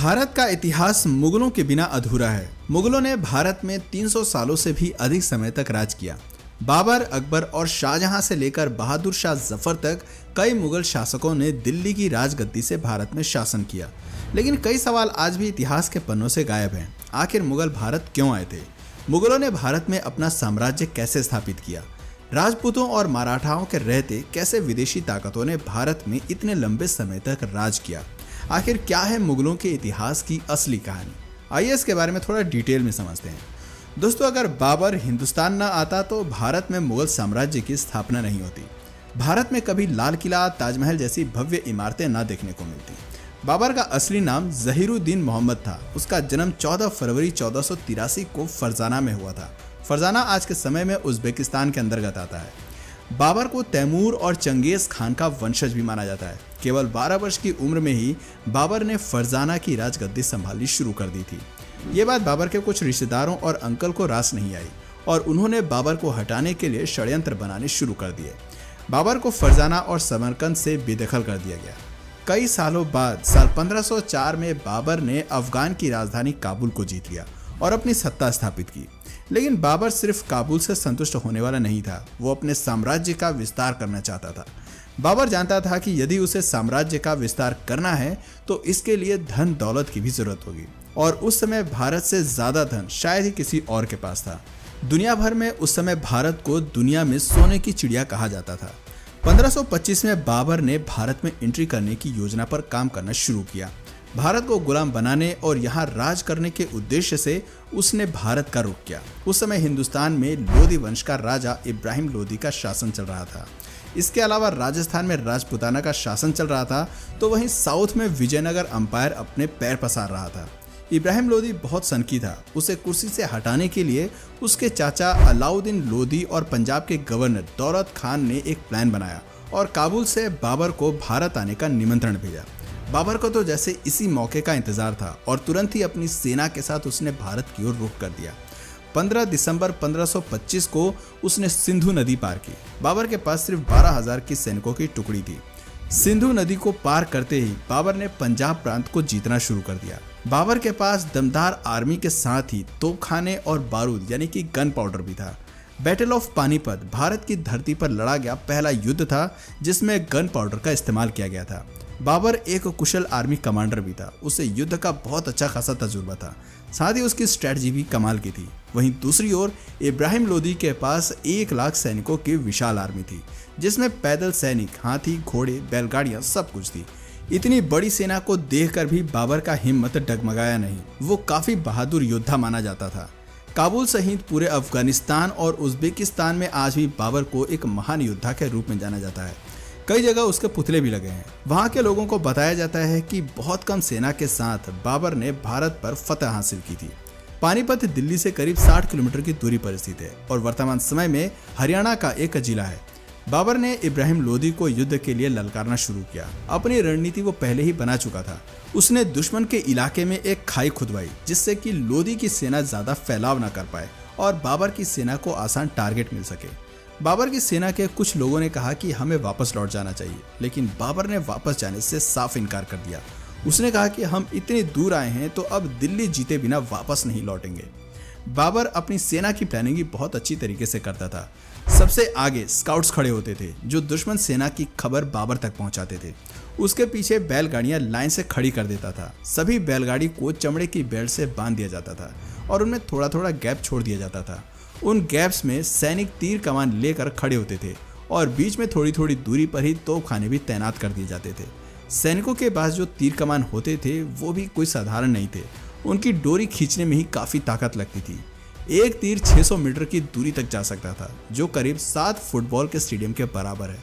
भारत का इतिहास मुगलों के बिना अधूरा है। मुगलों ने भारत में 300 सालों से भी अधिक समय तक राज किया। बाबर, अकबर और शाहजहां से लेकर बहादुर शाह जफर तक कई मुगल शासकों ने दिल्ली की राजगद्दी से भारत में शासन किया। लेकिन कई सवाल आज भी इतिहास के पन्नों से गायब हैं। आखिर मुगल भारत क्यों आए थे? मुगलों ने भारत में अपना साम्राज्य कैसे स्थापित किया? राजपूतों और मराठाओं के रहते कैसे विदेशी ताकतों ने भारत में इतने लंबे समय तक राज किया? आखिर क्या है मुगलों के इतिहास की असली कहानी? आइए इसके बारे में थोड़ा डिटेल में समझते हैं। दोस्तों, अगर बाबर हिंदुस्तान न आता तो भारत में मुगल साम्राज्य की स्थापना नहीं होती। भारत में कभी लाल किला, ताजमहल जैसी भव्य इमारतें न देखने को मिलती। बाबर का असली नाम जहीरुद्दीन मोहम्मद था। उसका जन्म 14 फरवरी 1483 को फरजाना में हुआ था। फरजाना आज के समय में उज्बेकिस्तान के अंतर्गत आता है। बाबर को तैमूर और चंगेज खान का वंशज भी माना जाता है। केवल 12 वर्ष की उम्र में ही बाबर ने फरजाना की राजगद्दी संभालनी शुरू कर दी थी। ये बात बाबर के कुछ रिश्तेदारों और अंकल को रास नहीं आई और उन्होंने बाबर को हटाने के लिए षड्यंत्र बनाने शुरू कर दिए। बाबर को फरजाना और समरकंद से बेदखल कर दिया गया। कई सालों बाद साल 1504 में बाबर ने अफगान की राजधानी काबुल को जीत लिया और अपनी सत्ता स्थापित की। लेकिन बाबर सिर्फ काबुल से संतुष्ट होने वाला नहीं था, वो अपने साम्राज्य का विस्तार करना चाहता था। बाबर जानता था कि यदि उसे साम्राज्य का विस्तार करना है तो इसके लिए धन दौलत की भी जरूरत होगी और उस समय भारत से ज्यादा धन शायद ही किसी और के पास था। दुनिया भर में उस समय भारत को दुनिया में सोने की चिड़िया कहा जाता था। 1525 में बाबर ने भारत में एंट्री करने की योजना पर काम करना शुरू किया। भारत को गुलाम बनाने और यहाँ राज करने के उद्देश्य से उसने भारत का रुख किया। उस समय हिंदुस्तान में लोधी वंश का राजा इब्राहिम लोधी का शासन चल रहा था। इसके अलावा राजस्थान में राजपुताना का शासन चल रहा था, तो वहीं साउथ में विजयनगर अंपायर अपने पैर पसार रहा था। इब्राहिम लोधी बहुत सनकी था। उसे कुर्सी से हटाने के लिए उसके चाचा अलाउद्दीन लोधी और पंजाब के गवर्नर दौलत खान ने एक प्लान बनाया और काबुल से बाबर को भारत आने का निमंत्रण भेजा। बाबर को तो जैसे इसी मौके का इंतजार था और तुरंत ही अपनी सेना के साथ उसने भारत की ओर रुख कर दिया। 15 दिसंबर 1525 को उसने सिंधु नदी पार की। बाबर के पास सिर्फ 12,000 की सैनिकों की टुकड़ी थी। सिंधु नदी को पार करते ही बाबर ने पंजाब प्रांत को जीतना शुरू कर दिया। बाबर के पास दमदार आर्मी के साथ ही तोपखाने और बारूद यानी कि गन पाउडर भी था। बैटल ऑफ पानीपत भारत की धरती पर लड़ा गया पहला युद्ध था जिसमें गन पाउडर का इस्तेमाल किया गया था। बाबर एक कुशल आर्मी कमांडर भी था। उसे युद्ध का बहुत अच्छा खासा तजुर्बा था, साथ ही उसकी स्ट्रेटजी भी कमाल की थी। वहीं दूसरी ओर इब्राहिम लोधी के पास 1 लाख सैनिकों की विशाल आर्मी थी, जिसमें पैदल सैनिक, हाथी, घोड़े, बैलगाड़ियां सब कुछ थी। इतनी बड़ी सेना को देखकर भी बाबर का हिम्मत डगमगाया नहीं। वो काफी बहादुर योद्धा माना जाता था। काबुल सहित पूरे अफगानिस्तान और उज्बेकिस्तान में आज भी बाबर को एक महान योद्धा के रूप में जाना जाता है। कई जगह उसके पुतले भी लगे हैं। वहां के लोगों को बताया जाता है कि बहुत कम सेना के साथ बाबर ने भारत पर फतह हासिल की थी। पानीपत दिल्ली से करीब 60 किलोमीटर की दूरी पर स्थित है और वर्तमान समय में हरियाणा का एक जिला है। बाबर ने इब्राहिम लोधी को युद्ध के लिए ललकारना शुरू किया। अपनी रणनीति वो पहले ही बना चुका था। उसने दुश्मन के इलाके में एक खाई खुदवाई जिससे कि लोधी की सेना ज्यादा फैलाव न कर पाए और बाबर की सेना को आसान टारगेट मिल सके। बाबर की सेना के कुछ लोगों ने कहा कि हमें वापस लौट जाना चाहिए, लेकिन बाबर ने वापस जाने से साफ इनकार कर दिया। उसने कहा कि हम इतनी दूर आए हैं तो अब दिल्ली जीते बिना वापस नहीं लौटेंगे। बाबर अपनी सेना की प्लानिंग भी बहुत अच्छी तरीके से करता था। सबसे आगे स्काउट्स खड़े होते थे जो दुश्मन सेना की खबर बाबर तक पहुंचाते थे। उसके पीछे बैलगाड़ियां लाइन से खड़ी कर देता था। सभी बैलगाड़ी को चमड़े की बेल्ट से बांध दिया जाता था और उनमें थोड़ा थोड़ा गैप छोड़ दिया जाता था। उन गैप्स में सैनिक तीर कमान लेकर खड़े होते थे और बीच में थोड़ी थोड़ी दूरी पर ही तोपखाने भी तैनात कर दिए जाते थे। सैनिकों के पास जो तीर कमान होते थे वो भी कोई साधारण नहीं थे। उनकी डोरी खींचने में ही काफी ताकत लगती थी। एक तीर 600 मीटर की दूरी तक जा सकता था, जो करीब 7 फुटबॉल के स्टेडियम के बराबर है।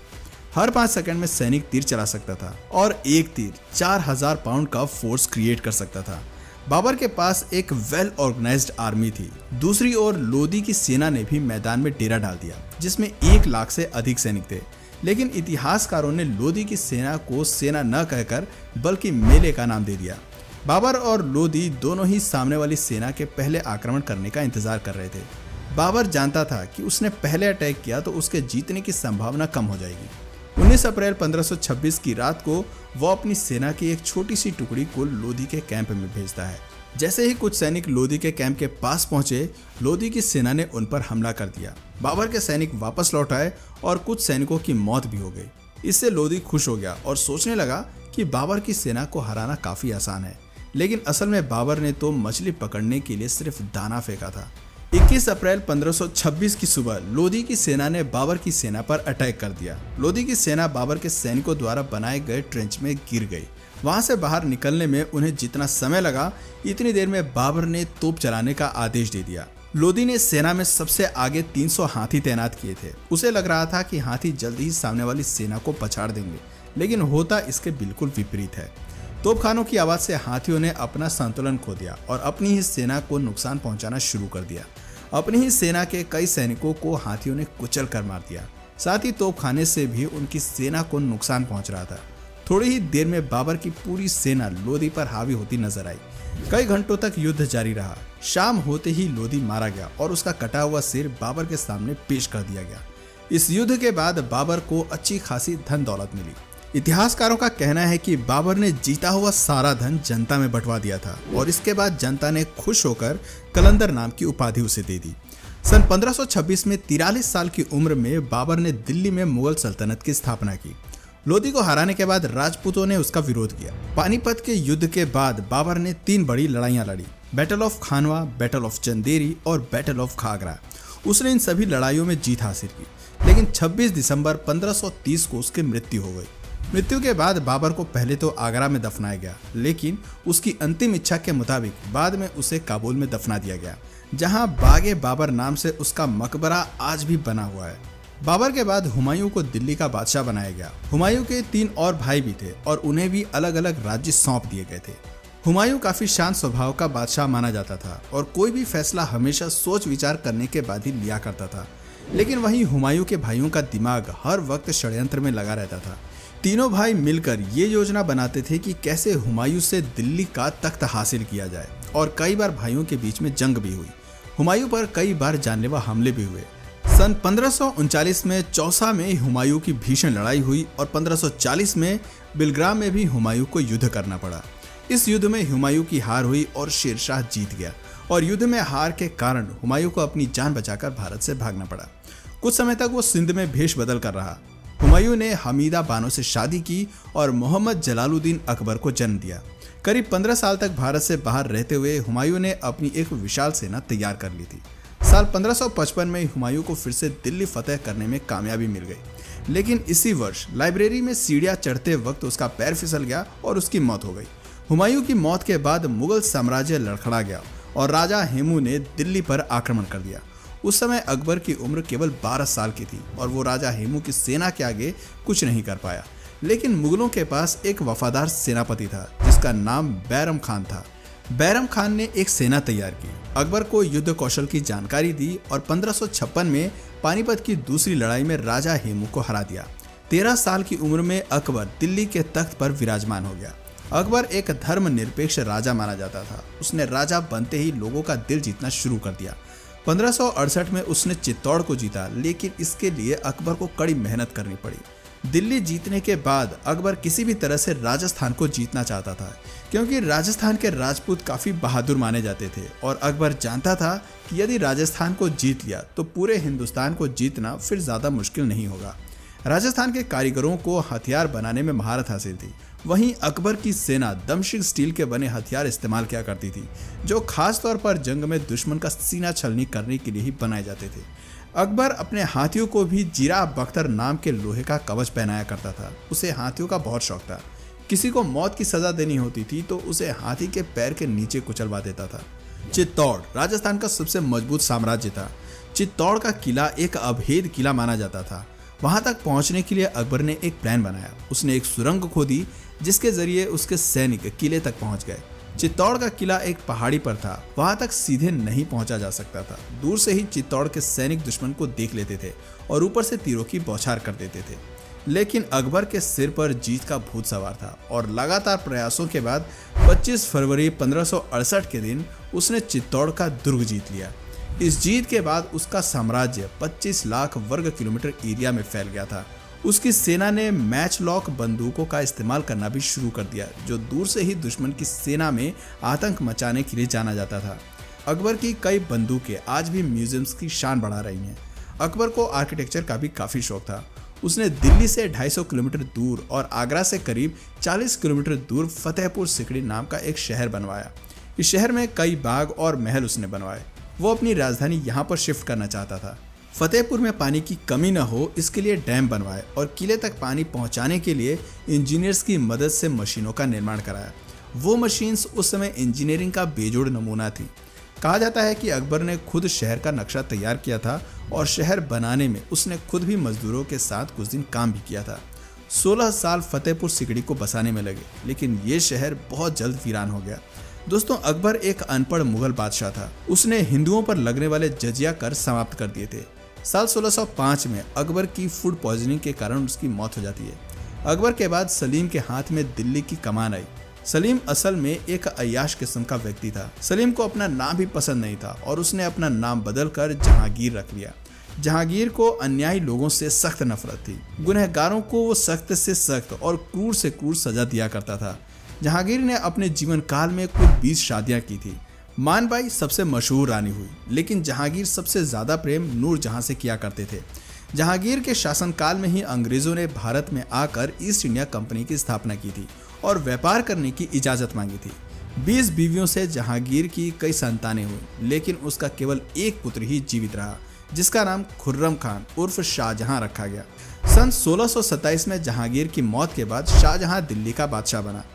हर 5 सेकंड में सैनिक तीर चला सकता था और एक तीर 4000 पाउंड का फोर्स क्रिएट कर सकता था। बाबर के पास एक वेल ऑर्गेनाइज्ड आर्मी थी। दूसरी ओर लोधी की सेना ने भी मैदान में डेरा डाल दिया, जिसमें 1 लाख से अधिक सैनिक थे। लेकिन इतिहासकारों ने लोधी की सेना को सेना न कहकर बल्कि मेले का नाम दे दिया। बाबर और लोधी दोनों ही सामने वाली सेना के पहले आक्रमण करने का इंतजार कर रहे थे। बाबर जानता था कि उसने पहले अटैक किया तो उसके जीतने की संभावना कम हो जाएगी। 19 अप्रैल 1526 की रात को वो अपनी सेना की एक छोटी सी टुकड़ी को लोधी के कैंप में भेजता है। जैसे ही कुछ सैनिक लोधी के कैंप के पास पहुंचे, लोधी की सेना ने उन पर हमला कर दिया। बाबर के सैनिक वापस लौट आए और कुछ सैनिकों की मौत भी हो गई। इससे लोधी खुश हो गया और सोचने लगा कि बाबर की सेना को हराना काफी आसान है। लेकिन असल में बाबर ने तो मछली पकड़ने के लिए सिर्फ दाना फेंका था। 21 अप्रैल 1526 की सुबह लोधी की सेना ने बाबर की सेना पर अटैक कर दिया। लोधी की सेना बाबर के सैनिकों द्वारा बनाए गए ट्रेंच में गिर गई। वहां से बाहर निकलने में उन्हें जितना समय लगा, इतनी देर में बाबर ने तोप चलाने का आदेश दे दिया। लोधी ने सेना में सबसे आगे 300 हाथी तैनात किए थे। उसे लग रहा था कि हाथी जल्दी ही सामने वाली सेना को पछाड़ देंगे, लेकिन होता इसके बिल्कुल विपरीत है। तोपखानों की आवाज से हाथियों ने अपना संतुलन खो दिया और अपनी ही सेना को नुकसान पहुंचाना शुरू कर दिया। अपनी ही सेना के कई सैनिकों को हाथियों ने कुचल कर मार दिया। साथ ही तोपखाने से भी उनकी सेना को नुकसान पहुंच रहा था। थोड़ी ही देर में बाबर की पूरी सेना लोधी पर हावी होती नजर आई। कई घंटों तक युद्ध जारी रहा। शाम होते ही लोधी मारा गया और उसका कटा हुआ सिर बाबर के सामने पेश कर दिया गया। इस युद्ध के बाद बाबर को अच्छी खासी धन दौलत मिली। इतिहासकारों का कहना है कि बाबर ने जीता हुआ सारा धन जनता में बंटवा दिया था और इसके बाद जनता ने खुश होकर कलंदर नाम की उपाधि उसे दे दी। सन 1526 में 43 साल की उम्र में बाबर ने दिल्ली में मुगल सल्तनत की स्थापना की। लोधी को हराने के बाद राजपूतों ने उसका विरोध किया। पानीपत के युद्ध के बाद बाबर ने 3 बड़ी लड़ाइयां लड़ी, battle of Khanwa, battle of Chanderi और बैटल ऑफ खागरा। उसने इन सभी लड़ाइयों में जीत हासिल की, लेकिन 26 दिसंबर 1530 को उसकी मृत्यु हो गई। मृत्यु के बाद बाबर को पहले तो आगरा में दफनाया गया, लेकिन उसकी अंतिम इच्छा के मुताबिक बाद में उसे काबुल में दफना दिया गया, जहां बागे बाबर नाम से उसका मकबरा आज भी बना हुआ है। बाबर के बाद हुमायूं को दिल्ली का बादशाह बनाया गया। हुमायूं के 3 और भाई भी थे और उन्हें भी अलग अलग राज्य सौंप दिए गए थे। हुमायूं काफी शांत स्वभाव का बादशाह माना जाता था और कोई भी फैसला हमेशा सोच विचार करने के बाद ही लिया करता था। लेकिन वहीं हुमायूं के भाइयों का दिमाग हर वक्त षड्यंत्र में लगा रहता था। तीनों भाई मिलकर ये योजना बनाते थे कि कैसे हुमायूं से दिल्ली का तख्त हासिल किया जाए और कई बार भाइयों के बीच में जंग भी हुई। हुमायूं पर कई बार जानलेवा हमले भी हुए। सन 1539 में चौसा में हुमायूं की भीषण लड़ाई हुई और 1540 में बिलग्राम में भी हुमायूं को युद्ध करना पड़ा। इस युद्ध में हुमायूं की हार हुई और शेरशाह जीत गया और युद्ध में हार के कारण हुमायूं को अपनी जान बचाकर भारत से भागना पड़ा। कुछ समय तक वो सिंध में भेष बदल कर रहा। हुमायूं ने हमीदा बानो से शादी की और मोहम्मद जलालुद्दीन अकबर को जन्म दिया। करीब 15 साल तक भारत से बाहर रहते हुए हुमायूं ने अपनी एक विशाल सेना तैयार कर ली थी। साल 1555 में हुमायूं को फिर से दिल्ली फतेह करने में कामयाबी मिल गई, लेकिन इसी वर्ष लाइब्रेरी में सीढ़ियां चढ़ते वक्त उसका पैर फिसल गया और उसकी मौत हो गई। हुमायूं की मौत के बाद मुगल साम्राज्य लड़खड़ा गया और राजा हेमू ने दिल्ली पर आक्रमण कर दिया। उस समय अकबर की उम्र केवल 12 साल की थी और वो राजा हेमू की सेना के आगे कुछ नहीं कर पाया। लेकिन मुगलों के पास एक वफादार सेनापति था जिसका नाम बैरम खान था। बैरम खान ने एक सेना तैयार की, अकबर को युद्ध कौशल की जानकारी दी और 1556 में पानीपत की दूसरी लड़ाई में राजा हेमू को हरा दिया। 13 साल की उम्र में अकबर दिल्ली के तख्त पर विराजमान हो गया। अकबर एक धर्मनिरपेक्ष राजा माना जाता था। उसने राजा बनते ही लोगों का दिल जीतना शुरू कर दिया। 1568 में उसने चित्तौड़ को जीता, लेकिन इसके लिए अकबर को कड़ी मेहनत करनी पड़ी। दिल्ली जीतने के बाद अकबर किसी भी तरह से राजस्थान को जीतना चाहता था, क्योंकि राजस्थान के राजपूत काफी बहादुर माने जाते थे और अकबर जानता था कि यदि राजस्थान को जीत लिया तो पूरे हिंदुस्तान को जीतना फिर ज्यादा मुश्किल नहीं होगा। राजस्थान के कारीगरों को हथियार बनाने में महारत हासिल थी। वहीं अकबर की सेना दमशिक स्टील के बने हथियार इस्तेमाल किया करती थी, जो खास तौर पर जंग में दुश्मन का सीना छलनी करने के लिए ही बनाए जाते थे। अकबर अपने हाथियों को भी जीरा बख्तर नाम के लोहे का कवच पहनाया करता था। उसे हाथियों का बहुत शौक था। किसी को मौत की सजा देनी होती थी तो उसे हाथी के पैर के नीचे कुचलवा देता था। चित्तौड़ राजस्थान का सबसे मजबूत साम्राज्य था। चित्तौड़ का किला एक अभेद किला माना जाता था। वहां तक पहुंचने के लिए अकबर ने एक प्लान बनाया। उसने एक सुरंग खोदी जिसके जरिए उसके सैनिक किले तक पहुंच गए। चित्तौड़ का किला एक पहाड़ी पर था, वहां तक सीधे नहीं पहुंचा जा सकता था। दूर से ही चित्तौड़ के सैनिक दुश्मन को देख लेते थे और ऊपर से तीरों की बौछार कर देते थे। लेकिन अकबर के सिर पर जीत का भूत सवार था और लगातार प्रयासों के बाद 25 फरवरी 1568 के दिन उसने चित्तौड़ का दुर्ग जीत लिया। इस जीत के बाद उसका साम्राज्य 25 लाख वर्ग किलोमीटर एरिया में फैल गया था उसकी सेना ने मैच लॉक बंदूकों का इस्तेमाल करना भी शुरू कर दिया, जो दूर से ही दुश्मन की सेना में आतंक मचाने के लिए जाना जाता था। अकबर की कई बंदूकें आज भी म्यूजियम्स की शान बढ़ा रही हैं। अकबर को आर्किटेक्चर का भी काफ़ी शौक था। उसने दिल्ली से 250 किलोमीटर दूर और आगरा से करीब 40 किलोमीटर दूर फतेहपुर सिकड़ी नाम का एक शहर बनवाया। इस शहर में कई बाग और महल उसने बनवाए। वो अपनी राजधानी यहाँ पर शिफ्ट करना चाहता था। फतेहपुर में पानी की कमी न हो, इसके लिए डैम बनवाए और किले तक पानी पहुँचाने के लिए इंजीनियर्स की मदद से मशीनों का निर्माण कराया। वो मशीन्स उस समय इंजीनियरिंग का बेजोड़ नमूना थी। कहा जाता है कि अकबर ने खुद शहर का नक्शा तैयार किया था और शहर बनाने में उसने खुद भी मजदूरों के साथ कुछ दिन काम भी किया था। 16 साल फतेहपुर सिकड़ी को बसाने में लगे, लेकिन ये शहर बहुत जल्द वीरान हो गया। दोस्तों, अकबर एक अनपढ़ मुगल बादशाह था। उसने हिंदुओं पर लगने वाले जजिया कर समाप्त कर दिए थे। साल 1605 में अकबर की फूड पॉइजनिंग के कारण उसकी मौत हो जाती है। अकबर के बाद सलीम के हाथ में दिल्ली की कमान आई। सलीम असल में एक अय्याश किस्म का व्यक्ति था। सलीम को अपना नाम भी पसंद नहीं था और उसने अपना नाम बदलकर जहांगीर रख लिया। जहांगीर को अन्यायी लोगों से सख्त नफरत थी। गुनहगारों को वो सख्त से सख्त और क्रूर से क्रूर सजा दिया करता था। जहांगीर ने अपने जीवन काल में कुल 20 शादियां की थी। मानबाई सबसे मशहूर रानी हुई, लेकिन जहांगीर सबसे ज्यादा प्रेम नूरजहां से किया करते थे। जहांगीर के शासनकाल में ही अंग्रेजों ने भारत में आकर ईस्ट इंडिया कंपनी की स्थापना की थी और व्यापार करने की इजाजत मांगी थी। 20 बीवियों से जहांगीर की कई संतानें हुई, लेकिन उसका केवल एक पुत्र ही जीवित रहा, जिसका नाम खुर्रम खान उर्फ शाहजहां रखा गया। सन 1627 में जहांगीर की मौत के बाद शाहजहां दिल्ली का बादशाह बना।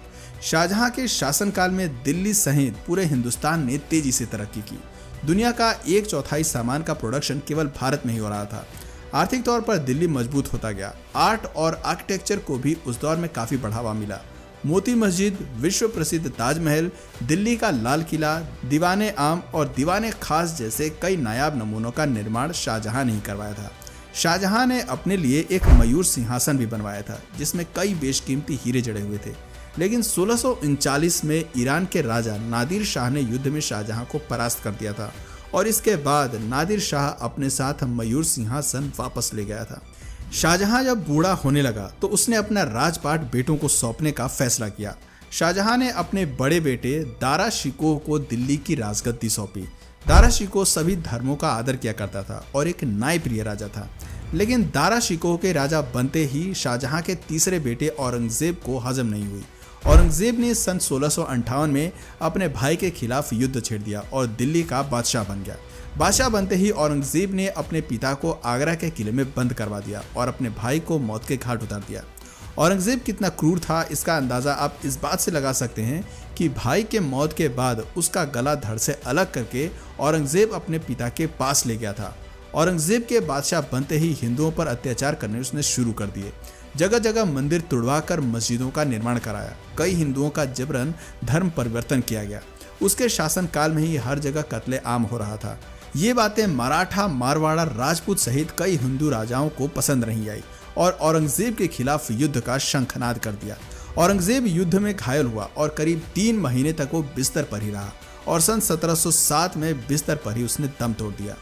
शाहजहां के शासनकाल में दिल्ली सहित पूरे हिंदुस्तान ने तेजी से तरक्की की। दुनिया का 1/4 सामान का प्रोडक्शन केवल भारत में ही हो रहा था। आर्थिक तौर पर दिल्ली मजबूत होता गया। आर्ट और आर्किटेक्चर को भी उस दौर में काफी बढ़ावा मिला। मोती मस्जिद, विश्व प्रसिद्ध ताजमहल, दिल्ली का लाल किला, दीवाने आम और दीवाने खास जैसे कई नायाब नमूनों का निर्माण शाहजहां ने ही करवाया था। शाहजहां ने अपने लिए एक मयूर सिंहासन भी बनवाया था, जिसमें कई बेशकीमती हीरे जड़े हुए थे। लेकिन 1639 में ईरान के राजा नादिर शाह ने युद्ध में शाहजहां को परास्त कर दिया था और इसके बाद नादिर शाह अपने साथ मयूर सिंहासन वापस ले गया था। शाहजहां जब बूढ़ा होने लगा तो उसने अपना राजपाट बेटों को सौंपने का फैसला किया। शाहजहां ने अपने बड़े बेटे दारा शिकोह को दिल्ली की राजगद्दी सौंपी। दारा शिकोह सभी धर्मों का आदर किया करता था और एक न्यायप्रिय राजा था। लेकिन दारा शिकोह के राजा बनते ही शाहजहां के तीसरे बेटे औरंगजेब को हजम नहीं हुई। औरंगजेब ने सन 1658 में अपने भाई के खिलाफ युद्ध छेड़ दिया और दिल्ली का बादशाह बन गया। बादशाह बनते ही औरंगजेब ने अपने पिता को आगरा के किले में बंद करवा दिया और अपने भाई को मौत के घाट उतार दिया। औरंगजेब कितना क्रूर था, इसका अंदाजा आप इस बात से लगा सकते हैं कि भाई के मौत के बाद उसका गला धड़ से अलग करके औरंगजेब अपने पिता के पास ले गया था। औरंगजेब के बादशाह बनते ही हिंदुओं पर अत्याचार करने उसने शुरू कर दिए। जगह जगह मंदिर तुड़वाकर मस्जिदों का निर्माण कराया। कई हिंदुओं का जबरन धर्म परिवर्तन किया गया। उसके शासनकाल में ही हर जगह कत्ले आम हो रहा था। ये बातें मराठा, मारवाड़ा, राजपूत सहित कई हिंदू राजाओं को पसंद नहीं आई और औरंगजेब के खिलाफ युद्ध का शंखनाद कर दिया। औरंगजेब युद्ध में घायल हुआ और करीब 3 महीने तक वो बिस्तर पर ही रहा और सन 1707 में बिस्तर पर ही उसने दम तोड़ दिया।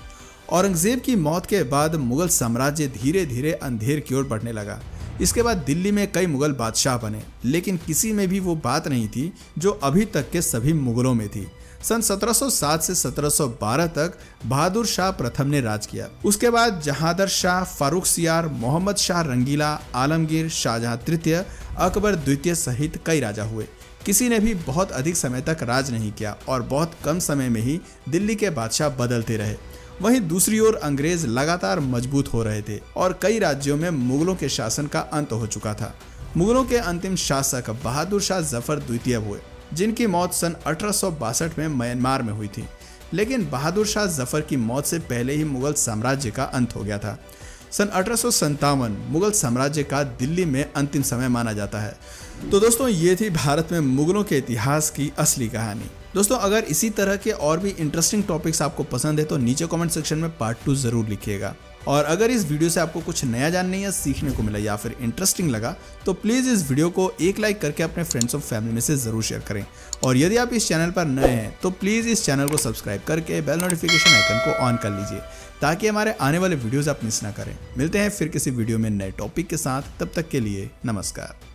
औरंगजेब की मौत के बाद मुगल साम्राज्य धीरे धीरे अंधेर की ओर बढ़ने लगा। इसके बाद दिल्ली में कई मुगल बादशाह बने, लेकिन किसी में भी वो बात नहीं थी जो अभी तक के सभी मुगलों में थी। सन 1707 से 1712 तक बहादुर शाह प्रथम ने राज किया। उसके बाद जहांदर शाह, फारुखसियार, मोहम्मद शाह रंगीला, आलमगीर, शाहजहां तृतीय, अकबर द्वितीय सहित कई राजा हुए। किसी ने भी बहुत अधिक समय तक राज नहीं किया और बहुत कम समय में ही दिल्ली के बादशाह बदलते रहे। वहीं दूसरी ओर अंग्रेज लगातार मजबूत हो रहे थे और कई राज्यों में मुगलों के शासन का अंत हो चुका था। मुगलों के अंतिम शासक बहादुर शाह जफर द्वितीय हुए, जिनकी मौत सन 1862 में म्यांमार में हुई थी। लेकिन बहादुर शाह जफर की मौत से पहले ही मुगल साम्राज्य का अंत हो गया था। सन 1857 मुगल साम्राज्य का दिल्ली में अंतिम समय माना जाता है। तो दोस्तों, ये थी भारत में मुगलों के इतिहास की असली कहानी। दोस्तों, अगर इसी तरह के और भी इंटरेस्टिंग टॉपिक्स आपको पसंद है तो नीचे कमेंट सेक्शन में पार्ट 2 जरूर लिखिएगा। और अगर इस वीडियो से आपको कुछ नया जानने या सीखने को मिला या फिर इंटरेस्टिंग लगा तो प्लीज़ इस वीडियो को एक लाइक करके अपने फ्रेंड्स और फैमिली में से ज़रूर शेयर करें। और यदि आप इस चैनल पर नए हैं तो प्लीज़ इस चैनल को सब्सक्राइब करके बेल नोटिफिकेशन आइकन को ऑन कर लीजिए, ताकि हमारे आने वाले वीडियोस आप मिस ना करें। मिलते हैं फिर किसी वीडियो में नए टॉपिक के साथ, तब तक के लिए नमस्कार।